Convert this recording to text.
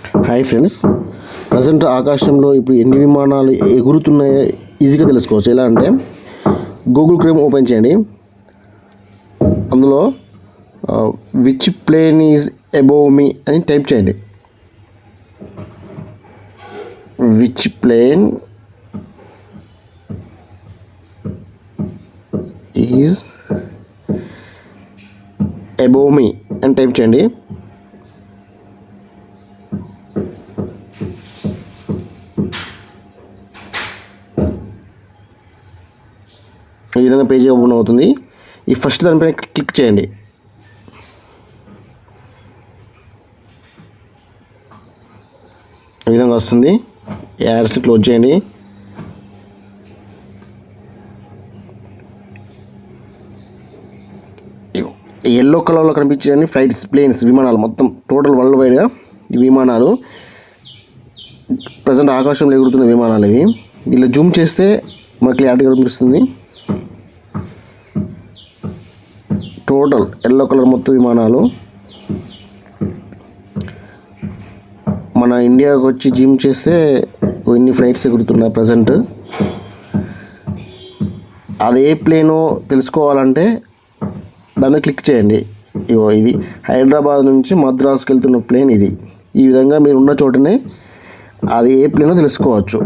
Hi friends, present ఆకాశంలో ఇప్పుడు ఎన్ని విమానాలు ఎగురుతున్నాయో ఈజీగా తెలుసుకోవచ్చు. ఎలా అంటే గూగుల్ క్రోమ్ ఓపెన్ చేయండి. అందులో విచ్ ప్లేన్ ఈజ్ అబోవ్ మీ అని టైప్ చేయండి. విచ్ ప్లేన్ ఈజ్ అబోవ్ మీ అని టైప్ చేయండి. ఈ విధంగా పేజ్ ఓపెన్ అవుతుంది. ఈ ఫస్ట్ దానిపైన క్లిక్ చేయండి. ఈ విధంగా వస్తుంది. యాడ్స్ క్లోజ్ చేయండి. ఎల్లో కలర్లో కనిపించేయండి ఫ్లైట్స్, ప్లేన్స్, విమానాలు మొత్తం టోటల్ వరల్డ్ వైడ్గా ఈ విమానాలు ప్రజెంట్ ఆకాశంలో ఎగురుతున్న విమానాలు ఇవి. దీనిలో జూమ్ చేస్తే మనకు క్లారిటీగా కనిపిస్తుంది. టోటల్ ఎల్లో కలర్ మొత్తం విమానాలు మన ఇండియాకి వచ్చి జూమ్ చేస్తే ఎన్ని ఫ్లైట్స్ ఎగురుతున్నాయి ప్రజెంట్. అది ఏ ప్లేనో తెలుసుకోవాలంటే దాన్ని క్లిక్ చేయండి. ఇది హైదరాబాద్ నుంచి మద్రాసుకి వెళ్తున్న ప్లేన్ ఇది. ఈ విధంగా మీరు ఉన్న చోటనే అది ఏ ప్లేనో తెలుసుకోవచ్చు.